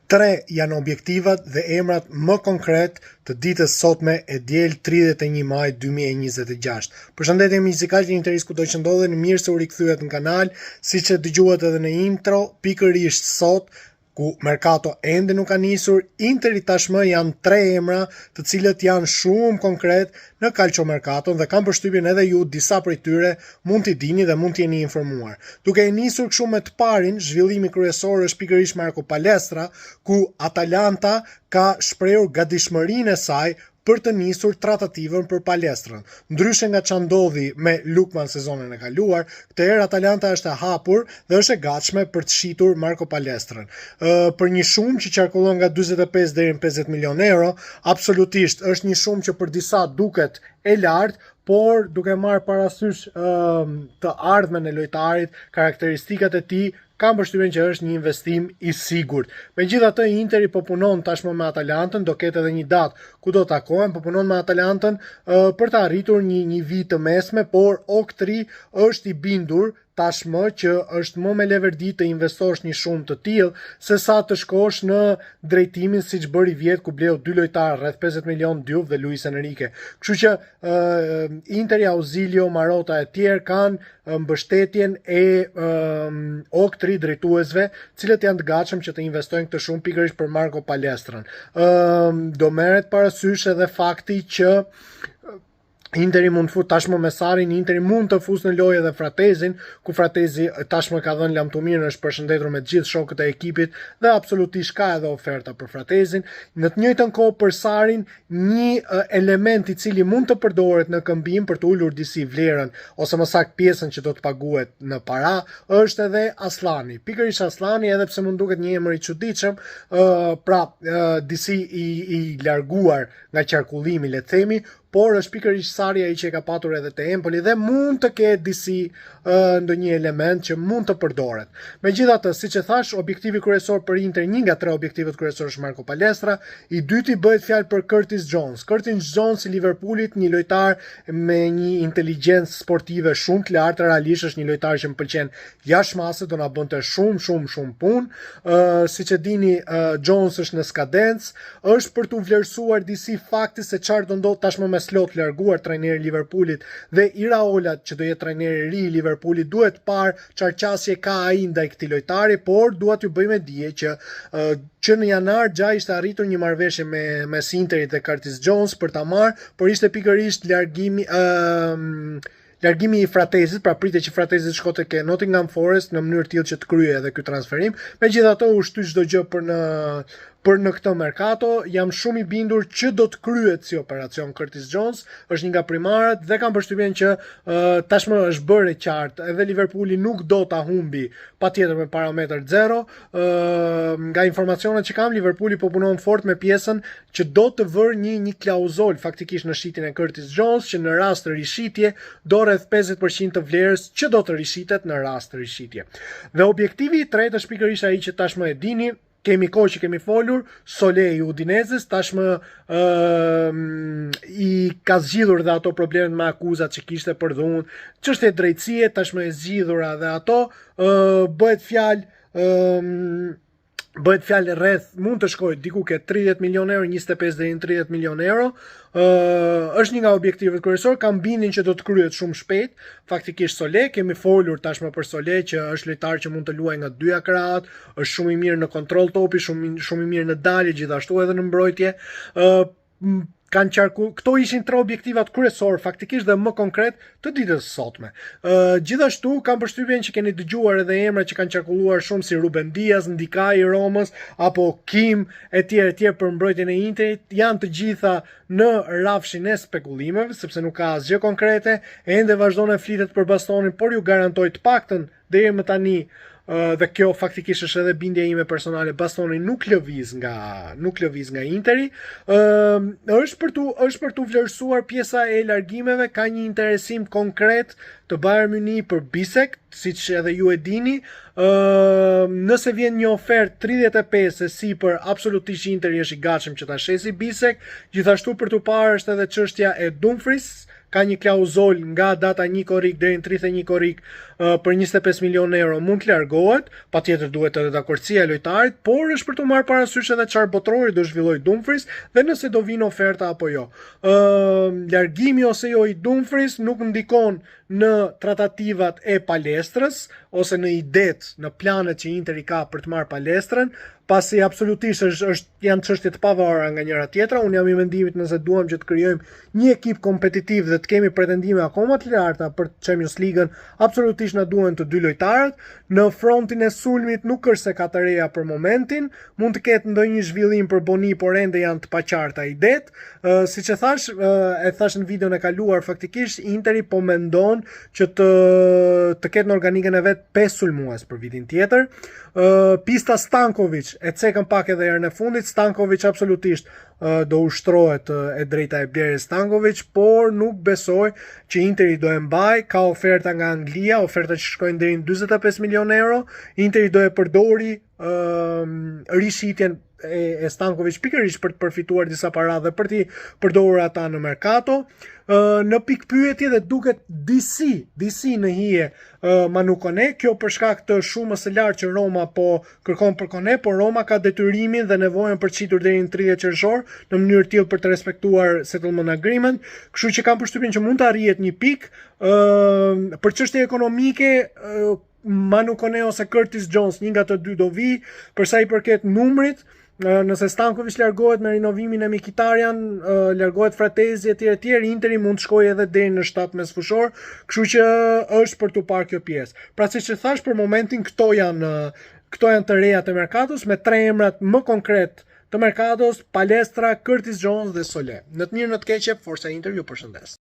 Tre janë objektivat dhe emrat më konkret të ditës sotme e diel 31 maj 2026. Përshëndetje miqzikaq, interes kudo që ndodheni, mirë se u rikthyet në kanal. Siç e dëgjuat edhe në intro, pikërisht sot ku Mercato ende nuk ka nisur, Interi tashmë janë tre emra të cilët janë shumë konkret në Calciomercato dhe kam përshtypjen edhe ju disa prej tyre mund t'i dini dhe mund t'jeni informuar. Duke e nisur kështu me të parin, zhvillimi kryesor është pikërisht Marco Palestra, ku Atalanta ka shprehur gatishmërinë e saj për të nisur tratativën për Palestrën. Ndryshe nga ç'a ndodhi me Lukman sezonin e kaluar, këtë herë Atalanta është e hapur dhe është e gatshme për të shitur Marco Palestrën. Për një shumë që qarkullon nga 45 deri në 50 milion euro, absolutisht është një shumë që për disa duket e lartë, por duke marrë parasysh të ardhmen e lojtarit, karakteristikat e tij, kam përshtypjen që është një investim i sigurt. Megjithatë, Interi po punon tashmë me Atalantën, do ketë edhe një datë ku do takohen, po punon me Atalantën për të arritur një vit të mesme, por Oktri është i bindur tashmë që është më me leverdi të investosh një shumë të tillë se sa të shkosh në drejtimin siç bëri vjet ku bleu dy lojtarë rreth 50 milion Diouf dhe Luis Enrique. Kështu që Interi, Auxilio, Marotta e tjerë kanë mbështetjen e Oktri drejtuesve, cilët janë të gatshëm që të investojnë këtë shumë pikërisht për Marco Palestrën. Do merret parasysh edhe fakti që Interi mund të fut tashmë me Sarin, Interi mund të fusë në lojë edhe Fratezin, ku Fratezi tashmë ka dhënë lamtumirën, është përshëndetur me të gjithë shokët e ekipit dhe absolutisht ka edhe oferta për Fratezin. Në të njëjtën kohë për Sarin, një element i cili mund të përdoret në këmbim për të ulur disi vlerën ose më saktë pjesën që do të paguhet në para, është edhe Aslani. Pikërisht Aslani, edhe pse mund duket një emër i çuditshëm, disi i larguar nga qarkullimi, le të themi, por është pikërisht Sari ai që e ka patur edhe te Empoli dhe mund të ketë disi ndonjë element që mund të përdoret. Megjithatë, siç e thash, objektivi kryesor për Inter, një nga tre objektivet kryesorë është Marco Palestra, i dyti bëhet fjalë për Curtis Jones. Curtis Jones i Liverpoolit, një lojtar me një inteligjencë sportive shumë të lartë, realisht është një lojtar që më pëlqen jashtëmase, do na bënte shumë punë. Siç e dini, Jones është në skadencë, është për tu vlerësuar disi fakti se çfarë do ndodh tashmë me Slot larguar trajneri i Liverpoolit dhe Iraola që do jetë trajneri i ri i Liverpoolit, duhet parë çfarë qasje ka ai ndaj këtij lojtari, por dua t'ju bëj me dije që në janar gja ishte arritur një marrëveshje me Interit dhe Curtis Jones për ta marrë, por ishte pikërisht largimi i Fratezit, pra pritet që Fratezit shkote ke Nottingham Forest në mënyrë tillë që të kryej edhe ky transferim. Megjithatë, u shty çdo gjë për në këtë mercato. Jam shumë i bindur që do të kryhet si operacion Curtis Jones, është një nga primarët dhe kam përshtypjen që tashmë është bërë e qartë, edhe Liverpooli nuk do ta humbi patjetër me parametër 0. Nga informacionet që kam, Liverpooli po punon fort me pjesën që do të vërë një klauzol faktikisht në shitjen e Curtis Jones, që në rast të rishitje do rreth 50% të vlerës që do të rishitet në rast të rishitje. Dhe objektivi i tretë është pikërisht ai që tashmë e dini, kemi kohë që kemi folur, Solej i Udinezës, tashmë i ka zgjidhur dhe ato problemet me akuzat që kishte për dhunë, çështje drejtësie, tashmë e zgjidhura dhe ato, bëhet fjalë rreth, mund të shkojë diku ke 30 milion euro, 25 deri në 30 milion euro. Është një nga objektivet kryesor, kam bindjen që do të kryhet shumë shpejt. Faktikisht Solej, kemi folur tashmë për Solej që është lojtar që mund të luajë nga dyja krahët, është shumë i mirë në kontroll topi, shumë i mirë në dalje, gjithashtu edhe në mbrojtje. Këto ishin tre objektivat kryesor faktikisht dhe më konkret të ditës sotme. Gjithashtu kam përshtypjen që keni dëgjuar edhe emra që kanë qarkulluar shumë si Ruben Dias, Ndikaj i Romës apo Kim e tjerë për mbrojtjen e Interit, janë të gjitha në rrafshin e spekullimeve, sepse nuk ka asgjë konkrete, ende vazhdon e flitet për Bastonin, por ju garantoj të paktën deri më tani, dhe kjo faktikisht është edhe bindja ime personale, Bastoni nuk lëviz nga Interi. Është për tu vlerësuar pjesa e largimeve, ka një interesim konkret të Bayern Munich për Bisek, siç edhe ju e dini. Nëse vjen një ofertë 35 e sipër, absolutisht Interi është i gatshëm që ta shesi Bisek. Gjithashtu për tu parë është edhe çështja e Dumfries, ka një klauzol nga data 1 korrik deri në 31 korrik për 25 milionë euro mund të largohet, patjetër duhet edhe dakordësia e lojtarit, por është për të marrë parasysh edhe çfarë botrori do zhvilloj Dumfries dhe nëse do vinë oferta apo jo. Largimi ose jo i Dumfries nuk ndikon në tratativat e Palestrës ose në idet, në planet që Interi ka për të marrë Palestrën, pasi absolutisht janë çështje të pavarura nga njëra tjetra. Unë jam i mendimit nëse duam që të krijojmë një ekip kompetitiv dhe të kemi pretendime akoma të larta për Champions League-ën, absolutisht na duhen të dy lojtarët. Në frontin e sulmit nuk është se ka të reja për momentin, mund të ketë ndonjë zhvillim për Boni, por ende janë të paqarta idet. Siç e thash në videon e kaluar, faktikisht Interi po mendon që të ketë në organikën e vet 5 sulmues për vitin tjetër. Pista Stankovic e cekën pak edhe herën e fundit. Stankovic absolutisht do ushtrohet e drejta e blerjes Stankovic, por nuk besoj që Interi do e mbaj. Ka oferta nga Anglia, oferta që shkojnë deri në 45 milionë euro. Interi do e përdori rishitjen e Stankovic pikërisht për të përfituar disa para dhe për t'i përdorur ata në mercato. Në pikpyetje dhe duket DC në hije Manu Kone, kjo për shkak të shumës së lartë që Roma po kërkon për Kone, por Roma ka detyrimin dhe nevojën për qitur deri në 30 qershor në mënyrë tillë për të respektuar settlement agreement, kështu që kam përshtypjen që mund të arrihet një pikë. Për çështje ekonomike, Manu Kone ose Curtis Jones, një nga të dy do vi. Për sa i përket numrit, nëse Stankovic largohet me rinovimin e Mkhitaryan, largohet Fratesi etj, Interi mund të shkojë edhe deri në 17 fushor, kështu që është për tu parë kjo pjesë. Pra siç e thash, për momentin këto janë të reja të merkatos, me 3 emrat më konkret të merkatos: Palestra, Curtis Jones dhe Sole. Në të mirë në të keqe, Forza Inter ju përshëndes.